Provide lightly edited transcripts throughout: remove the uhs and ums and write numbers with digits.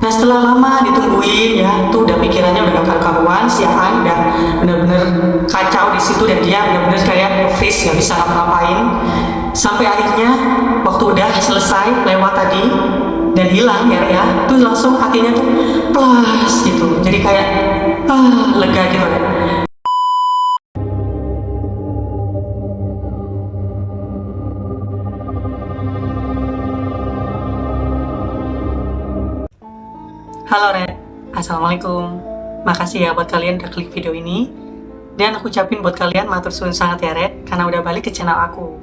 Nah setelah lama ditungguin ya, tuh udah pikirannya udah gak karuan, si Aan udah bener-bener kacau di situ dan dia bener-bener kayak freeze gak bisa ngapa-ngapain. Sampai akhirnya waktu udah selesai lewat tadi dan hilang ya, tuh langsung hatinya tuh plus gitu. Jadi kayak lega gitu ya. Halo Red, Assalamualaikum. Makasih ya buat kalian udah klik video ini. Dan aku ucapin buat kalian matur suwun sangat ya Red, karena udah balik ke channel aku.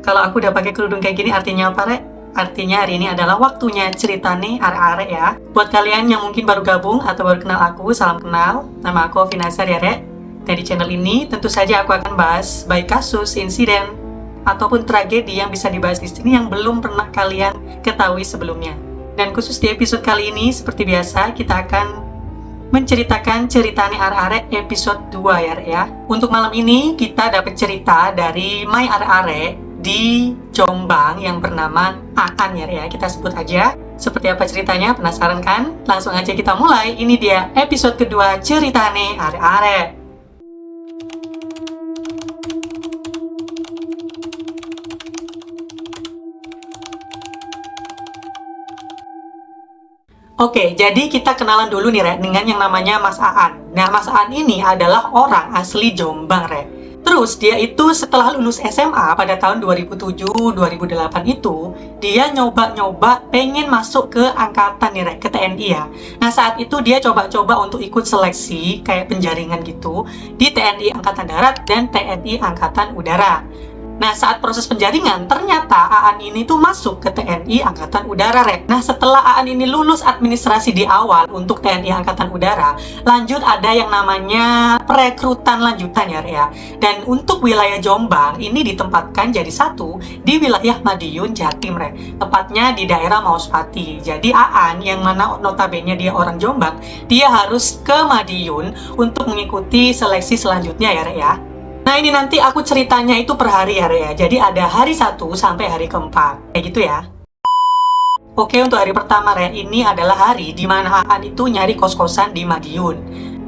Kalau aku udah pakai kerudung kayak gini artinya apa Red? Artinya hari ini adalah waktunya cerita nih arek-arek ya. Buat kalian yang mungkin baru gabung atau baru kenal aku, salam kenal. Nama aku Vinasar ya Red. Dan di channel ini tentu saja aku akan bahas baik kasus, insiden, ataupun tragedi yang bisa dibahas di sini yang belum pernah kalian ketahui sebelumnya. Dan khusus di episode kali ini, seperti biasa, kita akan menceritakan ceritanya arek-arek episode 2 ya. Untuk malam ini, kita dapat cerita dari My Arek-arek di Jombang yang bernama Aan ya. Kita sebut aja. Seperti apa ceritanya, penasaran kan? Langsung aja kita mulai. Ini dia episode kedua ceritanya arek-arek. Oke, jadi kita kenalan dulu nih, Re, dengan yang namanya Mas Aan. Nah, Mas Aan ini adalah orang asli Jombang, Re. Terus, dia itu setelah lulus SMA pada tahun 2007-2008 itu, dia nyoba-nyoba pengen masuk ke angkatan nih, Re, ke TNI ya. Nah, saat itu dia coba-coba untuk ikut seleksi, kayak penjaringan gitu, di TNI Angkatan Darat dan TNI Angkatan Udara. Nah, saat proses penjaringan, ternyata Aan ini tuh masuk ke TNI Angkatan Udara, Rek. Nah, setelah Aan ini lulus administrasi di awal untuk TNI Angkatan Udara, lanjut ada yang namanya perekrutan lanjutan ya, Rek ya. Dan untuk wilayah Jombang, ini ditempatkan jadi satu di wilayah Madiun, Jatim, Rek. Tepatnya di daerah Mauspati. Jadi Aan, yang mana notabene dia orang Jombang, dia harus ke Madiun untuk mengikuti seleksi selanjutnya ya, Rek ya. Nah ini nanti aku ceritanya itu per hari ya. Jadi ada hari 1 sampai hari ke-4. Kayak gitu ya. Oke, untuk hari pertama Re, ini adalah hari di mana Aan itu nyari kos-kosan di Madiun.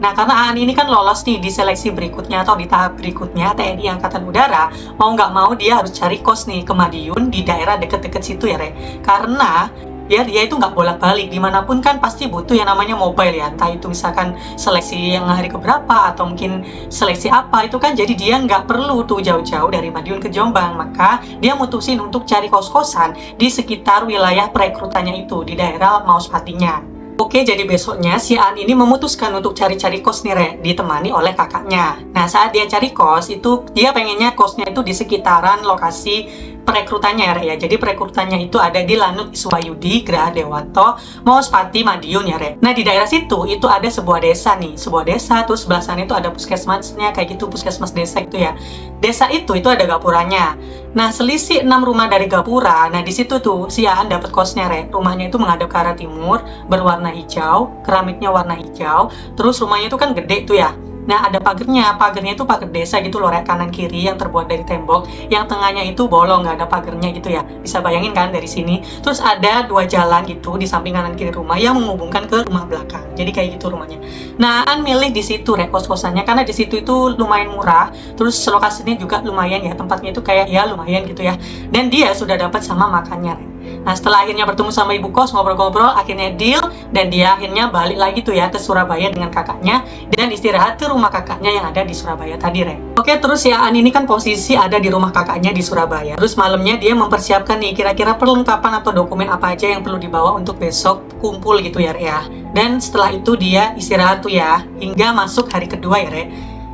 Nah karena Aan ini kan lolos nih di seleksi berikutnya atau di tahap berikutnya TNI Angkatan Udara, mau nggak mau dia harus cari kos nih ke Madiun di daerah deket-deket situ ya Re. Karena biar dia itu nggak bolak-balik, dimanapun kan pasti butuh yang namanya mobile ya, entah itu misalkan seleksi yang hari keberapa atau mungkin seleksi apa, itu kan jadi dia nggak perlu tuh jauh-jauh dari Madiun ke Jombang, maka dia mutusin untuk cari kos-kosan di sekitar wilayah perekrutannya itu, di daerah Mauspatinya. Oke, jadi besoknya si Aan ini memutuskan untuk cari-cari kos nih Re, ditemani oleh kakaknya. Nah saat dia cari kos, itu dia pengennya kosnya itu di sekitaran lokasi perekrutannya ya Re ya. Jadi perekrutannya itu ada di Lanut Iswayudi, Geraha Dewanto, Mauspati, Madiun ya Re. Nah di daerah situ itu ada sebuah desa nih, sebuah desa tuh sebelah sana itu ada puskesmasnya kayak gitu, puskesmas desa itu ya. Desa itu ada gapuranya. Nah selisih 6 rumah dari gapura, nah di situ tuh si Aan dapat kosnya Re. Rumahnya itu menghadap ke arah timur, berwarna hijau, keramiknya warna hijau, terus rumahnya itu kan gede tuh ya. Nah ada pagernya itu pagar desa gitu loh Re, kanan kiri yang terbuat dari tembok, yang tengahnya itu bolong nggak ada pagernya gitu ya, bisa bayangin kan dari sini. Terus ada 2 jalan gitu di samping kanan kiri rumah yang menghubungkan ke rumah belakang, jadi kayak gitu rumahnya. Nah Aan milih di situ Re kos-kosannya karena di situ itu lumayan murah, terus lokasinya juga lumayan ya, tempatnya itu kayak ya lumayan gitu ya, dan dia sudah dapat sama makannya Re. Nah setelah akhirnya bertemu sama ibu kos, ngobrol-ngobrol, akhirnya deal, dan dia akhirnya balik lagi tuh ya ke Surabaya dengan kakaknya dan istirahat ke rumah kakaknya yang ada di Surabaya tadi Re. Oke, terus ya Aan ini kan posisi ada di rumah kakaknya di Surabaya. Terus malamnya dia mempersiapkan nih kira-kira perlengkapan atau dokumen apa aja yang perlu dibawa untuk besok kumpul gitu ya Re ya. Dan setelah itu dia istirahat tuh ya hingga masuk hari kedua ya Re.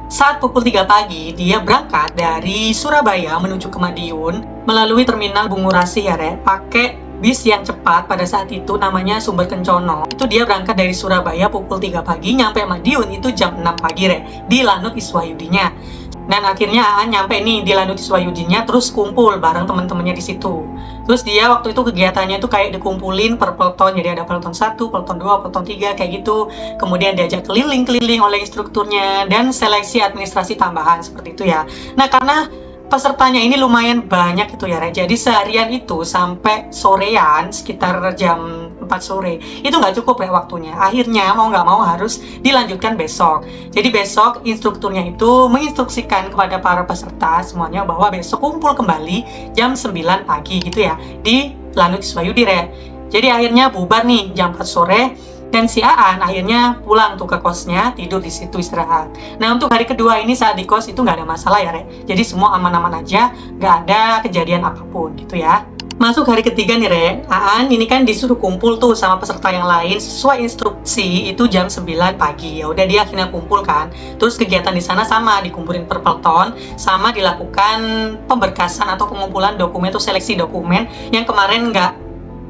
Saat pukul 3 pagi, dia berangkat dari Surabaya menuju ke Madiun melalui terminal Bungurasi ya Re, pakai bis yang cepat pada saat itu namanya Sumber Kencono. Itu dia berangkat dari Surabaya pukul 3 pagi, nyampe Madiun itu jam 6 pagi Re, di Lanut Iswayudinya. Dan akhirnya Aan nyampe nih di Lanut Iswayudinya, terus kumpul bareng teman-temannya di situ. Terus dia waktu itu kegiatannya itu kayak dikumpulin per peloton, jadi ada peloton 1, peloton 2, peloton 3 kayak gitu. Kemudian diajak keliling-keliling oleh instrukturnya dan seleksi administrasi tambahan seperti itu ya. Nah karena pesertanya ini lumayan banyak itu ya Re. Jadi seharian itu sampai sorean sekitar jam 4 sore. Itu nggak cukup ya waktunya. Akhirnya mau nggak mau harus dilanjutkan besok. Jadi besok instrukturnya itu menginstruksikan kepada para peserta semuanya bahwa besok kumpul kembali jam 9 pagi gitu ya di Lanut Iswayudi Re. Jadi akhirnya bubar nih jam 4 sore. Dan si Aan akhirnya pulang tuh ke kosnya, tidur di situ istirahat. Nah untuk hari kedua ini saat di kos itu nggak ada masalah ya Re. Jadi semua aman-aman aja, nggak ada kejadian apapun gitu ya. Masuk hari ketiga nih Re, Aan ini kan disuruh kumpul tuh sama peserta yang lain sesuai instruksi itu jam 9 pagi. Ya udah dia akhirnya kumpul kan. Terus kegiatan di sana sama dikumpulin per peleton, sama dilakukan pemberkasan atau pengumpulan dokumen atau seleksi dokumen yang kemarin nggak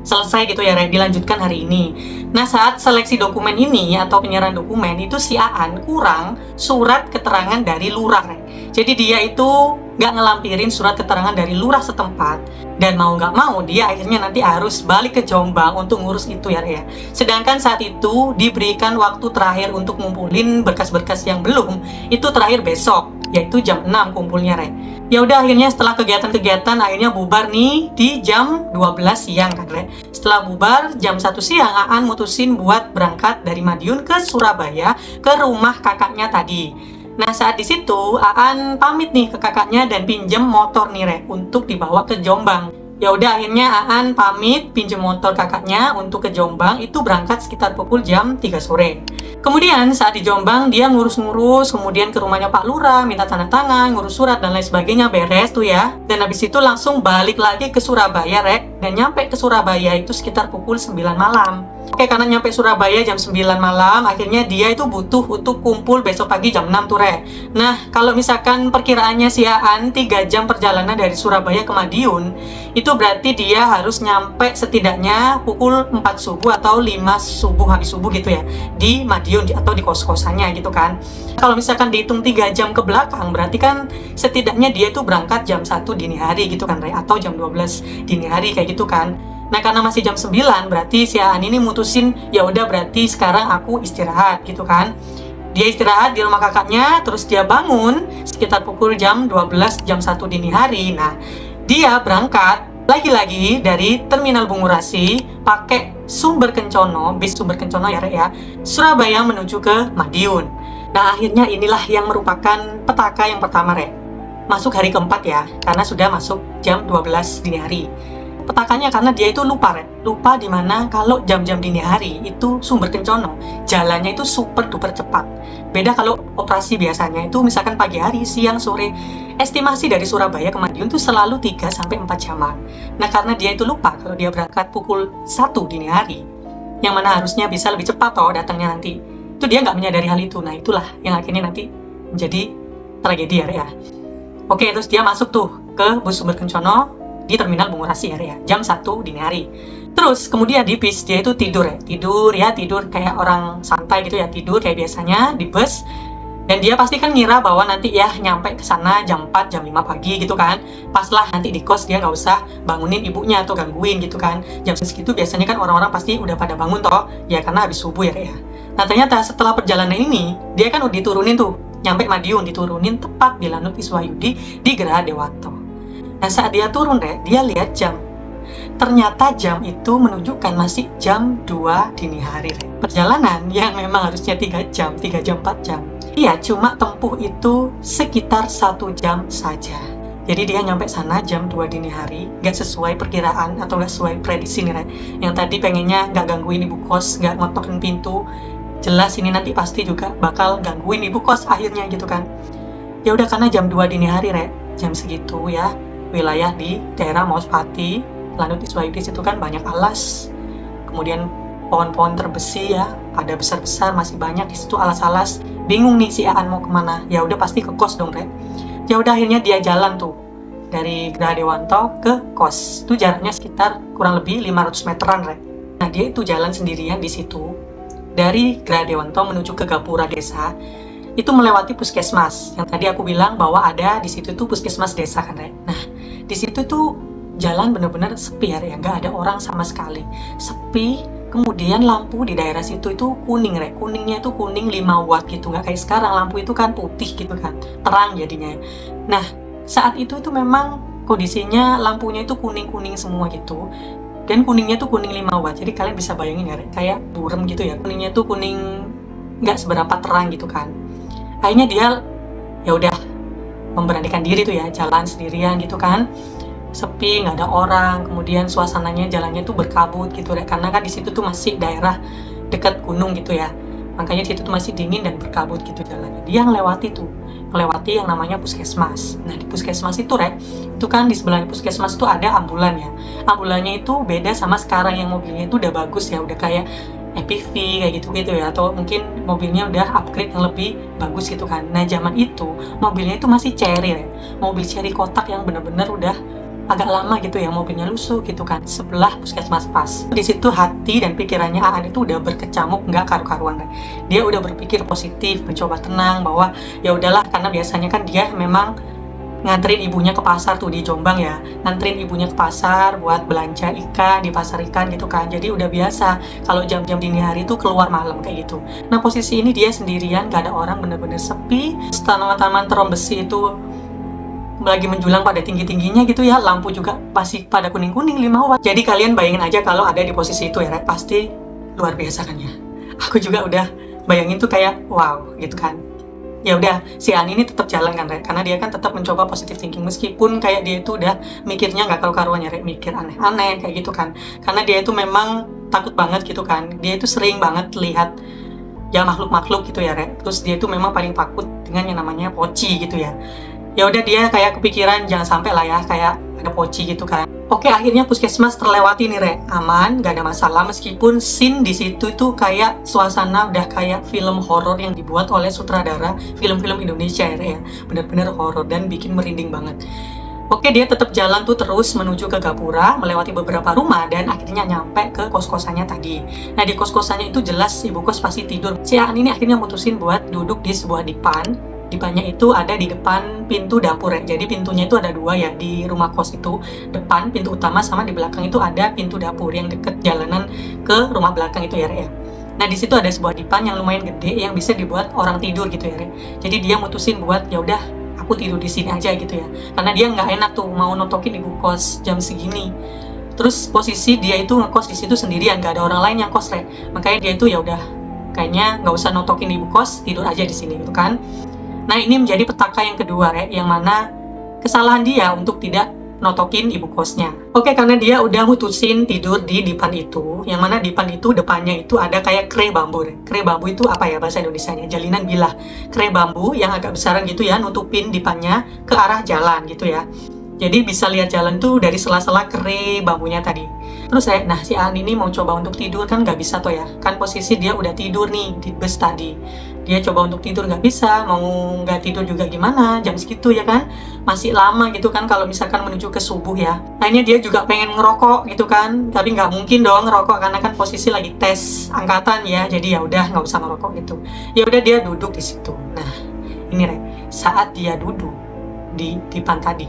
selesai gitu ya Re, dilanjutkan hari ini. Nah saat seleksi dokumen ini atau penyerahan dokumen itu si Aan kurang surat keterangan dari lurah Re. Jadi dia itu nggak ngelampirin surat keterangan dari lurah setempat, dan mau nggak mau dia akhirnya nanti harus balik ke Jombang untuk ngurus itu ya Re. Sedangkan saat itu diberikan waktu terakhir untuk ngumpulin berkas-berkas yang belum, itu terakhir besok, yaitu jam 6 kumpulnya Re. Ya udah akhirnya setelah kegiatan-kegiatan akhirnya bubar nih di jam 12 siang kan Re. Setelah bubar jam 1 siang Aan mutusin buat berangkat dari Madiun ke Surabaya ke rumah kakaknya tadi. Nah saat di situ Aan pamit nih ke kakaknya dan pinjem motor nih Re untuk dibawa ke Jombang. Ya udah akhirnya Aan pamit pinjem motor kakaknya untuk ke Jombang, itu berangkat sekitar pukul jam 3 sore. Kemudian saat di Jombang dia ngurus-ngurus, kemudian ke rumahnya Pak Lurah, minta tanda tangan, ngurus surat dan lain sebagainya, beres tuh ya. Dan habis itu langsung balik lagi ke Surabaya Rek, dan nyampe ke Surabaya itu sekitar pukul 9 malam. Oke, karena nyampe Surabaya jam 9 malam, akhirnya dia itu butuh untuk kumpul besok pagi jam 6 tuh Rek. Nah, kalau misalkan perkiraannya si Aan 3 jam perjalanan dari Surabaya ke Madiun, itu berarti dia harus nyampe setidaknya pukul 4 subuh atau 5 subuh habis subuh gitu ya, di Madiun atau di kos-kosannya gitu kan. Kalau misalkan dihitung 3 jam ke belakang, berarti kan setidaknya dia itu berangkat jam 1 dini hari gitu kan Rek, atau jam 12 dini hari kayak gitu kan. Nah karena masih jam 9, berarti si Aan ini mutusin ya udah berarti sekarang aku istirahat gitu kan. Dia istirahat di rumah kakaknya, terus dia bangun sekitar pukul jam 12 jam 1 dini hari. Nah dia berangkat lagi-lagi dari Terminal Bungurasi pakai Sumber Kencono, bis Sumber Kencono ya Rek ya, Surabaya menuju ke Madiun. Nah akhirnya inilah yang merupakan petaka yang pertama Rek. Masuk hari keempat ya, karena sudah masuk jam 12 dini hari. Petakanya karena dia itu lupa Rek, lupa dimana kalau jam-jam dini hari itu Sumber Kencono jalannya itu super duper cepat. Beda kalau operasi biasanya itu misalkan pagi hari, siang, sore. Estimasi dari Surabaya ke Madiun itu selalu 3-4 jaman. Nah karena dia itu lupa kalau dia berangkat pukul 1 dini hari, yang mana harusnya bisa lebih cepat toh datangnya nanti, itu dia nggak menyadari hal itu. Nah itulah yang akhirnya nanti menjadi tragedi ya Rek ya. Oke, terus dia masuk tuh ke bus Sumber Kencono di Terminal Bungurasi ya, jam 1 dini hari. Terus kemudian di bis dia itu tidur kayak orang santai gitu ya, tidur kayak biasanya di bus. Dan dia pasti kan ngira bahwa nanti ya nyampe ke sana jam 4, jam 5 pagi gitu kan. Pas lah nanti di kos dia nggak usah bangunin ibunya atau gangguin gitu kan. Jam segitu biasanya kan orang-orang pasti udah pada bangun toh, ya karena habis subuh ya. Nah ternyata setelah perjalanan ini, dia kan udah diturunin tuh, nyampe Madiun diturunin tepat di Lanut Iswayudi di Geraha Dewanto. Nah saat dia turun Rek, dia lihat jam. Ternyata jam itu menunjukkan masih jam 2 dini hari Rek. Perjalanan yang memang harusnya 3 jam 4 jam. Iya, cuma tempuh itu sekitar 1 jam saja. Jadi dia nyampe sana jam 2 dini hari, gak sesuai perkiraan atau gak sesuai prediksi nih Rek. Yang tadi pengennya gak gangguin ibu kos, gak ngotokin pintu. Jelas ini nanti pasti juga bakal gangguin ibu kos akhirnya gitu kan. Ya udah karena jam 2 dini hari Rek, jam segitu ya, wilayah di daerah Mauspati, Lanut Iswayudi situ kan banyak alas, kemudian pohon-pohon terbesi ya, pada besar-besar masih banyak di situ alas-alas. Bingung nih si Aan mau kemana? Ya udah pasti ke kos dong Rek. Ya udah akhirnya dia jalan tuh dari Geraha Dewanto ke kos. Itu jaraknya sekitar kurang lebih 500 meteran Rek. Nah dia itu jalan sendirian di situ dari Geraha Dewanto menuju ke Gapura Desa. Itu melewati puskesmas yang tadi aku bilang bahwa ada di situ tuh puskesmas desa kan Rek. Nah di situ tuh jalan bener-bener sepi ya, nggak ada orang sama sekali, sepi. Kemudian lampu di daerah situ itu kuning Rek, kuningnya itu kuning 5 watt gitu, nggak kayak sekarang lampu itu kan putih gitu kan, terang jadinya. Nah saat itu memang kondisinya lampunya itu kuning-kuning semua gitu. dan kuningnya tuh kuning 5 watt. Jadi kalian bisa bayangin ya, kayak burem gitu ya, kuningnya tuh kuning nggak seberapa terang gitu kan. Akhirnya dia ya udah memberanikan diri tuh ya, jalan sendirian gitu kan, sepi, nggak ada orang, kemudian suasananya jalannya tuh berkabut gitu ya, karena kan di situ tuh masih daerah dekat gunung gitu ya, makanya di situ tuh masih dingin dan berkabut gitu jalannya. Dia melewati yang namanya puskesmas. Nah, di puskesmas itu itu kan di sebelah puskesmas tuh ada ambulan ya. Ambulannya itu beda sama sekarang yang mobilnya itu udah bagus ya, udah kayak MPV kayak gitu ya, atau mungkin mobilnya udah upgrade yang lebih bagus gitu kan. Nah, zaman itu mobilnya itu masih cherry mobil cherry kotak yang bener-bener udah agak lama gitu ya, mobilnya lusuh gitu kan, sebelah puskesmas pas. Di situ hati dan pikirannya Aan itu udah berkecamuk nggak karu-karuan. Dia udah berpikir positif, mencoba tenang bahwa ya udahlah, karena biasanya kan dia memang nganterin ibunya ke pasar tuh di Jombang ya, nganterin ibunya ke pasar buat belanja ikan di pasar ikan gitu kan. Jadi udah biasa kalau jam-jam dini hari tuh keluar malam kayak gitu. Nah, posisi ini dia sendirian, gak ada orang, bener-bener sepi. Tanaman-tanaman terong besi itu lagi menjulang pada tinggi-tingginya gitu ya, lampu juga masih pada kuning-kuning 5 watt. Jadi kalian bayangin aja kalau ada di posisi itu ya, pasti luar biasa kan ya. Aku juga udah bayangin tuh kayak wow gitu kan. Ya udah, si Ani ini tetap jalan kan, karena dia kan tetap mencoba positive thinking meskipun kayak dia itu udah mikirnya nggak karu-karuan ya, mikir aneh-aneh kayak gitu kan, karena dia itu memang takut banget gitu kan. Dia itu sering banget lihat ya makhluk-makhluk gitu ya, terus dia itu memang paling takut dengan yang namanya poci gitu ya. Ya udah, dia kayak kepikiran jangan sampai lah ya kayak ada poci gitu kan. Oke, akhirnya puskesmas terlewati nih aman, gak ada masalah, meskipun scene di situ tuh kayak suasana udah kayak film horor yang dibuat oleh sutradara film-film Indonesia ya, bener-bener horor dan bikin merinding banget. Oke, dia tetap jalan tuh terus menuju ke Gapura, melewati beberapa rumah dan akhirnya nyampe ke kos-kosannya tadi. Nah, di kos-kosannya itu jelas ibu kos pasti tidur. Si Aan ini akhirnya mutusin buat duduk di sebuah dipan. Dipannya itu ada di depan pintu dapur ya. Jadi pintunya itu ada 2 ya di rumah kos itu. Depan pintu utama sama di belakang itu ada pintu dapur yang deket jalanan ke rumah belakang itu ya. Nah, di situ ada sebuah dipan yang lumayan gede yang bisa dibuat orang tidur gitu ya. Jadi dia mutusin buat ya udah aku tidur di sini aja gitu ya. Karena dia nggak enak tuh mau notokin ibu kos jam segini. Terus posisi dia itu ngekos di situ sendirian, nggak ada orang lain yang kos Makanya dia itu ya udah kayaknya nggak usah notokin ibu kos, tidur aja di sini gitu kan. Nah, ini menjadi petaka yang kedua yang mana kesalahan dia untuk tidak notokin ibu kosnya. Oke, karena dia udah mutusin tidur di dipan itu, yang mana dipan itu depannya itu ada kayak kre bambu. Kre bambu itu apa ya bahasa Indonesianya? Jalinan bilah. Kre bambu yang agak besaran gitu ya, nutupin dipannya ke arah jalan gitu ya. Jadi bisa lihat jalan tuh dari sela-sela kre bambunya tadi. Terus nah si Aan ini mau coba untuk tidur kan nggak bisa tuh ya. Kan posisi dia udah tidur nih di bus tadi. Dia coba untuk tidur nggak bisa, mau nggak tidur juga gimana, jam segitu ya kan, masih lama gitu kan kalau misalkan menuju ke subuh ya. Akhirnya dia juga pengen ngerokok gitu kan, tapi nggak mungkin dong ngerokok karena kan posisi lagi tes angkatan ya, jadi ya udah nggak usah ngerokok gitu. Ya udah, dia duduk di situ. Nah ini saat dia duduk di dipan tadi,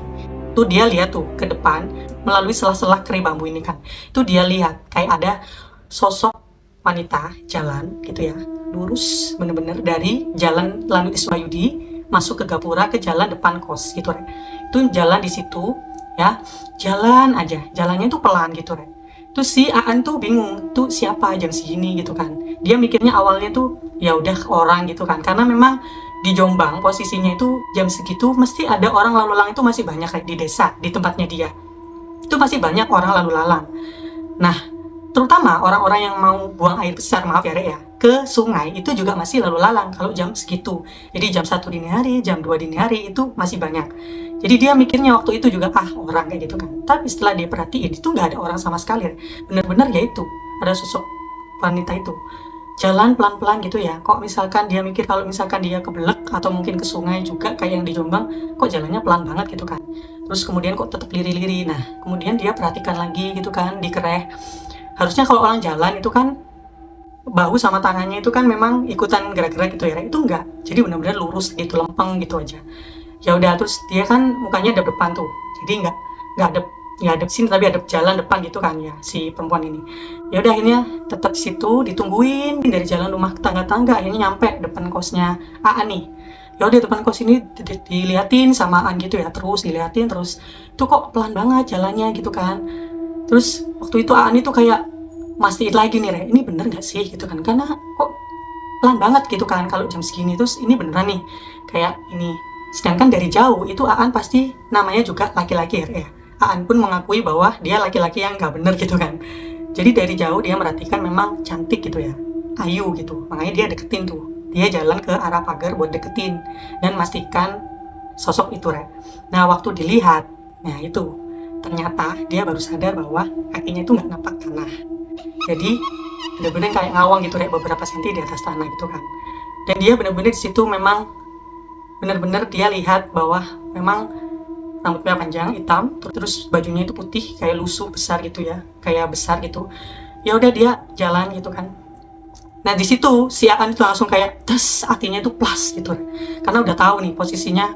tuh dia lihat tuh ke depan melalui sela-sela kre bambu ini kan, tuh dia lihat kayak ada sosok wanita jalan gitu ya, lurus bener-bener dari jalan Lanut Ismayudi masuk ke Gapura ke jalan depan kos gitu Itu jalan di situ ya, jalan aja, jalannya tuh pelan gitu Terus si Aan tuh bingung, tuh siapa jam segini gitu kan. Dia mikirnya awalnya tuh ya udah orang gitu kan, karena memang di Jombang posisinya itu jam segitu mesti ada orang lalu lalang, itu masih banyak di desa, di tempatnya dia itu masih banyak orang lalu lalang. Nah, terutama orang-orang yang mau buang air besar, maaf ya ke sungai, itu juga masih lalu lalang kalau jam segitu. Jadi jam 1 dini hari, jam 2 dini hari itu masih banyak. Jadi dia mikirnya waktu itu juga orang kayak gitu kan. Tapi setelah dia perhatiin, itu nggak ada orang sama sekali. Bener-bener ya itu, ada sosok wanita itu jalan pelan-pelan gitu ya. Kok misalkan dia mikir kalau misalkan dia keblek atau mungkin ke sungai juga kayak yang di Jombang, kok jalannya pelan banget gitu kan. Terus kemudian kok tetap liri-liri. Nah, kemudian dia perhatikan lagi gitu kan, dikereh. Harusnya kalau orang jalan itu kan bahu sama tangannya itu kan memang ikutan gerak-gerak gitu ya. Itu enggak. Jadi benar-benar lurus gitu, lempeng gitu aja. Ya udah, terus dia kan mukanya ada depan tuh. Jadi enggak ada sini tapi ada jalan depan gitu kan ya si perempuan ini. Ya udah, akhirnya tetap situ ditungguin dari jalan rumah ke tangga-tangga, akhirnya nyampe depan kosnya Aan nih. Ya udah, depan kos ini diliatin sama Aan gitu ya, terus diliatin terus. Tuh kok pelan banget jalannya gitu kan. Terus waktu itu Aan itu kayak mastiin lagi nih, Re, ini bener gak sih gitu kan, karena kok pelan banget gitu kan kalau jam segini, terus ini beneran nih kayak ini. Sedangkan dari jauh itu Aan pasti namanya juga laki-laki ya. Aan pun mengakui bahwa dia laki-laki yang nggak bener gitu kan. Jadi dari jauh dia merhatikan memang cantik gitu ya, ayu gitu, makanya dia deketin tuh. Dia jalan ke arah pagar buat deketin dan memastikan sosok itu, Re. Nah waktu dilihat, nah itu ternyata dia baru sadar bahwa kakinya itu nggak napak tanah. Jadi bener-bener kayak ngawang gitu, Re, beberapa senti di atas tanah gitu kan. Dan dia bener-bener di situ memang bener-bener dia lihat bahwa memang rambutnya panjang hitam, terus bajunya itu putih kayak lusuh besar gitu ya, kayak besar gitu. Ya udah dia jalan gitu kan. Nah di situ si Aan itu langsung kayak tes, hatinya itu plus gitu, karena udah tahu nih posisinya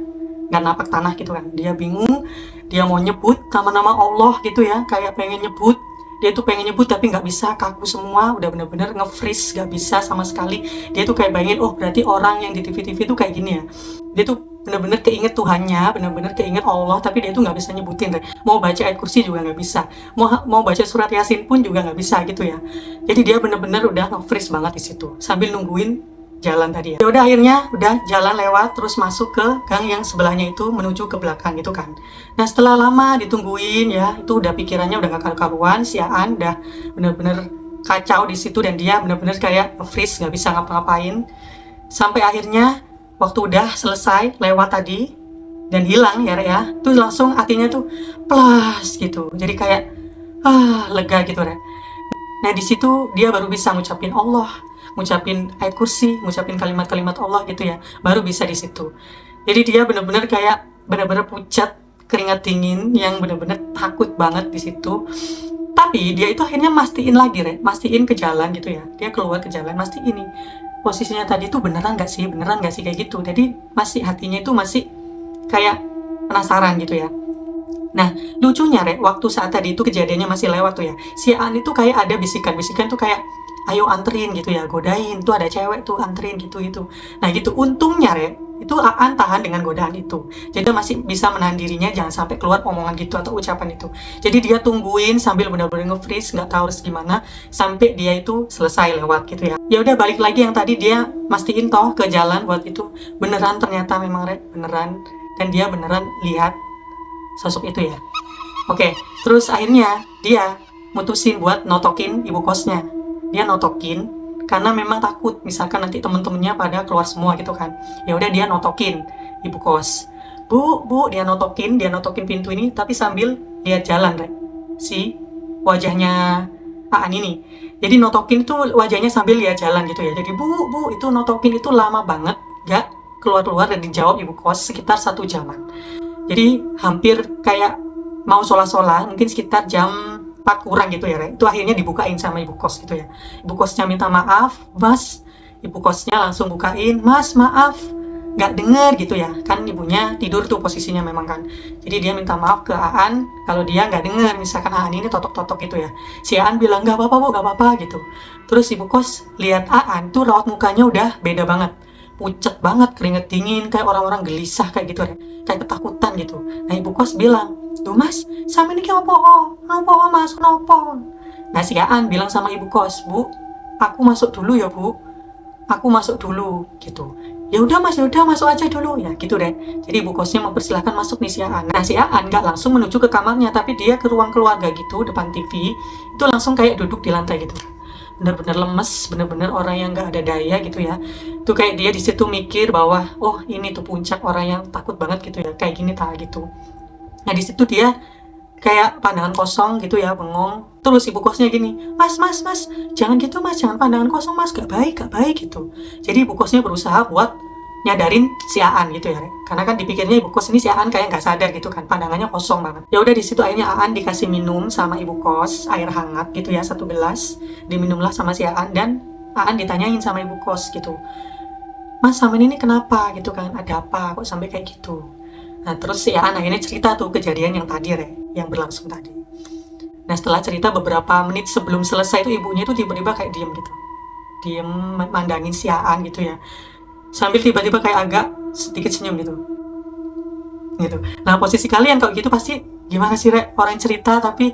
nggak napak tanah gitu kan. Dia bingung, dia mau nyebut nama-nama Allah gitu ya, kayak pengen nyebut. Dia tuh pengen nyebut tapi nggak bisa, kaku semua, udah bener-bener nge-freeze, nggak bisa sama sekali. Dia tuh kayak bayangin, oh berarti orang yang di TV-TV tuh kayak gini ya. Dia tuh bener-bener keinget Tuhannya, bener-bener keinget Allah, tapi dia tuh nggak bisa nyebutin. Mau baca ayat kursi juga nggak bisa, mau baca surat Yasin pun juga nggak bisa gitu ya. Jadi dia bener-bener udah nge-freeze banget di situ sambil nungguin jalan tadi ya. Ya udah akhirnya udah jalan lewat terus masuk ke gang yang sebelahnya itu menuju ke belakang gitu kan. Nah setelah lama ditungguin ya, itu udah pikirannya udah gak karu-karuan, si Aan udah bener-bener kacau di situ dan dia bener-bener kayak freeze, nggak bisa ngapa-ngapain. Sampai akhirnya waktu udah selesai lewat tadi dan hilang ya, tuh langsung hatinya tuh plus gitu. Jadi kayak lega gitu ya. Nah di situ dia baru bisa ngucapin Allah, ngucapin ayat kursi, ngucapin kalimat-kalimat Allah gitu ya, baru bisa di situ. Jadi dia benar-benar kayak benar-benar pucat, keringat dingin yang benar-benar takut banget di situ. Tapi dia itu akhirnya mastiin lagi, mastiin ke jalan gitu ya. Dia keluar ke jalan, mastiin ini posisinya tadi tuh beneran nggak sih kayak gitu. Jadi masih hatinya itu masih kayak penasaran gitu ya. Nah, lucunya, waktu saat tadi itu kejadiannya masih lewat tuh ya, si Aan itu kayak ada bisikan-bisikan tuh kayak, ayo anterin gitu ya, godain, tuh ada cewek tuh anterin gitu. Nah gitu, untungnya itu Aan tahan dengan godaan itu. Jadi dia masih bisa menahan dirinya, jangan sampai keluar omongan gitu atau ucapan itu. Jadi dia tungguin sambil benar-benar nge-freeze, nggak tahu harus gimana, sampai dia itu selesai lewat gitu ya. Ya udah balik lagi yang tadi dia mastiin toh ke jalan buat itu, beneran ternyata memang beneran, dan dia beneran lihat sosok itu ya. Oke, terus akhirnya dia mutusin buat notokin ibu kosnya. Dia notokin karena memang takut misalkan nanti temen-temennya pada keluar semua gitu kan. Ya udah dia notokin ibu kos. Bu, dia notokin pintu ini tapi sambil lihat jalan, si wajahnya Aan ini. Jadi notokin itu wajahnya sambil lihat jalan gitu ya. Jadi bu itu notokin itu lama banget, gak keluar-keluar dan dijawab ibu kos sekitar 1 jaman. Jadi hampir kayak mau sholat, mungkin sekitar jam 4 kurang gitu ya, itu akhirnya dibukain sama ibu kos gitu ya. Ibu kosnya minta maaf, Mas. Ibu kosnya langsung bukain, Mas maaf, nggak denger gitu ya. Kan ibunya tidur tuh posisinya memang kan. Jadi dia minta maaf ke Aan kalau dia nggak denger, misalkan Aan ini totok-totok gitu ya. Si Aan bilang, nggak apa-apa bu, nggak apa-apa gitu. Terus ibu kos lihat Aan tuh raut mukanya udah beda banget. Pucat banget, keringet dingin, kayak orang-orang gelisah kayak gitu, kayak ketakutan gitu. Nah ibu kos bilang, tuh Mas, sama ini kayak apa Mas, kenapa? Nah si Aan bilang sama ibu kos, Bu, aku masuk dulu ya Bu, aku masuk dulu gitu. Ya udah Mas, ya udah masuk aja dulu ya gitu deh. Jadi ibu kosnya mempersilahkan masuk nih si Aan. Nah si Aan nggak langsung menuju ke kamarnya, tapi dia ke ruang keluarga gitu depan TV, itu langsung kayak duduk di lantai gitu. Bener-bener lemes, bener-bener orang yang nggak ada daya gitu ya. Tuh kayak dia di situ mikir bahwa oh ini tuh puncak orang yang takut banget gitu ya, kayak gini tak gitu. Nah di situ dia kayak pandangan kosong gitu ya, bengong. Terus ibu kosnya gini, Mas, jangan gitu Mas, jangan pandangan kosong Mas, gak baik gitu. Jadi ibu kosnya berusaha buat nyadarin si Aan gitu ya, karena kan dipikirnya ibu kos ini si Aan kayak nggak sadar gitu kan, pandangannya kosong banget. Ya udah di situ akhirnya Aan dikasih minum sama ibu kos air hangat gitu ya, 1 gelas diminumlah sama si Aan, dan Aan ditanyain sama ibu kos gitu, Mas sama ini kenapa gitu kan, ada apa kok sampai kayak gitu. Nah terus si Aan akhirnya cerita tuh kejadian yang tadi yang berlangsung tadi. Nah setelah cerita beberapa menit sebelum selesai itu ibunya itu tiba-tiba kayak diem gitu, diem mandangin si Aan gitu ya, sambil tiba-tiba kayak agak sedikit senyum gitu. Nah posisi kalian kalau gitu pasti gimana sih Rek, orang cerita tapi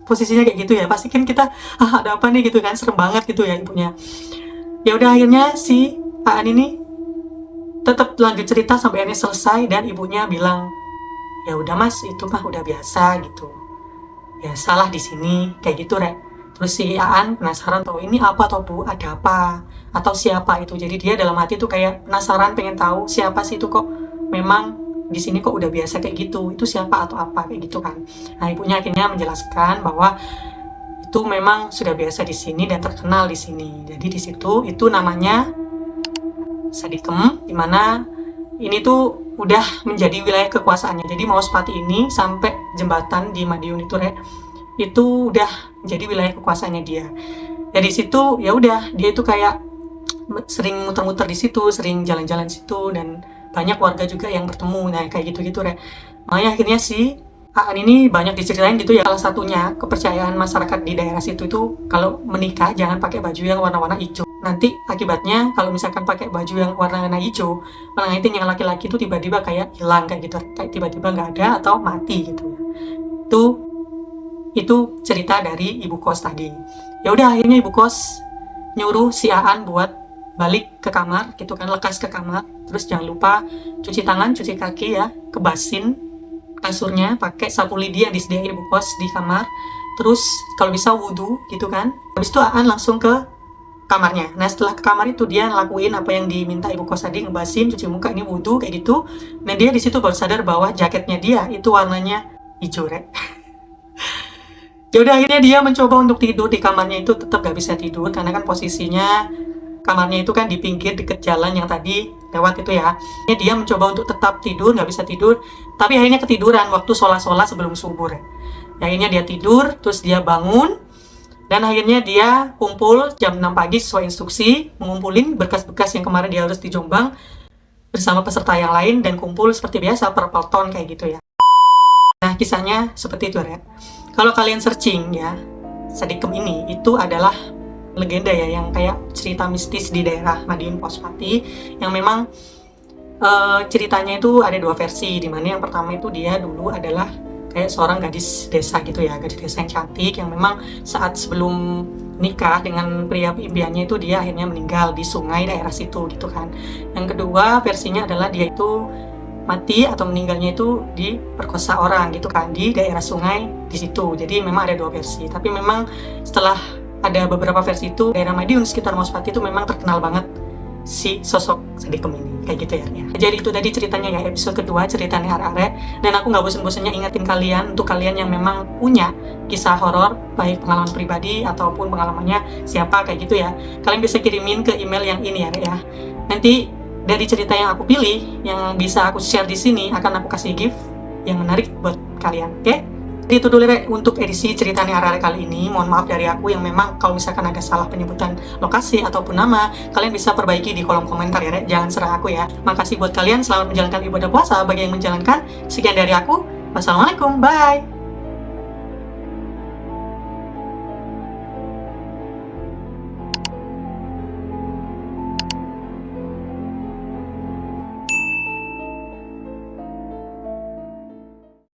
posisinya kayak gitu ya, pasti kan kita ada apa nih gitu kan, serem banget gitu ya ibunya. Ya udah akhirnya si Aan ini tetap lanjut cerita sampai akhirnya selesai dan ibunya bilang, ya udah Mas, itu mah udah biasa gitu, ya salah di sini kayak gitu Rek. Terus si Aan penasaran tuh, ini apa toh Bu, ada apa atau siapa itu. Jadi dia dalam hati tuh kayak penasaran, pengen tahu siapa sih itu, kok memang di sini kok udah biasa kayak gitu, itu siapa atau apa kayak gitu kan. Nah ibunya akhirnya menjelaskan bahwa itu memang sudah biasa di sini dan terkenal di sini. Jadi di situ itu namanya Sadikem, dimana ini tuh udah menjadi wilayah kekuasaannya. Jadi Mauspati ini sampai jembatan di Madiun itu Rek, itu udah menjadi wilayah kekuasaannya dia. Dari situ ya udah dia itu kayak sering muter-muter di situ, sering jalan-jalan situ, dan banyak warga juga yang bertemu. Nah kayak gitu-gitu Rek. Makanya akhirnya si Aan ini banyak diceritain gitu ya. Salah satunya kepercayaan masyarakat di daerah situ itu kalau menikah jangan pakai baju yang warna-warna hijau. Nanti akibatnya kalau misalkan pakai baju yang warna-warna hijau, pengantin yang laki-laki itu tiba-tiba kayak hilang kayak gitu, kayak tiba-tiba nggak ada atau mati gitu ya. Itu cerita dari ibu kos tadi. Ya udah akhirnya ibu kos nyuruh si Aan buat balik ke kamar gitu kan, lekas ke kamar. Terus jangan lupa cuci tangan, cuci kaki ya, kebasin kasurnya pakai sapu lidi yang disediain ibu kos di kamar. Terus kalau bisa wudhu gitu kan. Habis itu Aan langsung ke kamarnya. Nah setelah ke kamar itu dia ngelakuin apa yang diminta ibu kos tadi, ngebasin, cuci muka, ini wudhu kayak gitu. Nah dia di situ baru sadar bahwa jaketnya dia itu warnanya hijau Rek. Ya udah akhirnya dia mencoba untuk tidur di kamarnya, itu tetap gak bisa tidur karena kan posisinya kamarnya itu kan di pinggir deket jalan yang tadi lewat itu ya. Dia mencoba untuk tetap tidur, nggak bisa tidur, tapi akhirnya ketiduran waktu sholat sebelum subuh ya. Akhirnya dia tidur, terus dia bangun, dan akhirnya dia kumpul jam 6 pagi sesuai instruksi, mengumpulin berkas-berkas yang kemarin dia harus di Jombang bersama peserta yang lain, dan kumpul seperti biasa per pelton kayak gitu ya. Nah kisahnya seperti itu ya. Kalau kalian searching ya, Sadikem ini itu adalah legenda ya, yang kayak cerita mistis di daerah Madiun Mauspati, yang memang ceritanya itu ada dua versi, dimana yang pertama itu dia dulu adalah kayak seorang gadis desa gitu ya, gadis desa yang cantik, yang memang saat sebelum nikah dengan pria impiannya itu dia akhirnya meninggal di sungai daerah situ gitu kan. Yang kedua versinya adalah dia itu mati atau meninggalnya itu diperkosa orang gitu kan di daerah sungai di situ. Jadi memang ada dua versi, tapi memang setelah ada beberapa versi itu, daerah Madiun sekitar Mauspati itu memang terkenal banget si sosok Sadikem ini kayak gitu ya. Jadi itu tadi ceritanya ya, episode kedua ceritanya Are-Are. Dan aku nggak bosen-bosennya ingetin kalian, untuk kalian yang memang punya kisah horor, baik pengalaman pribadi ataupun pengalamannya siapa kayak gitu ya, kalian bisa kirimin ke email yang ini ya. Nanti dari cerita yang aku pilih, yang bisa aku share di sini, akan aku kasih gift yang menarik buat kalian, oke? Jadi itu dulu Rek untuk edisi ceritanya Are-Are kali ini. Mohon maaf dari aku yang memang kalau misalkan ada salah penyebutan lokasi ataupun nama, kalian bisa perbaiki di kolom komentar ya Rek, jangan serang aku ya. Makasih buat kalian, selamat menjalankan ibadah puasa bagi yang menjalankan. Sekian dari aku, wassalamualaikum, bye!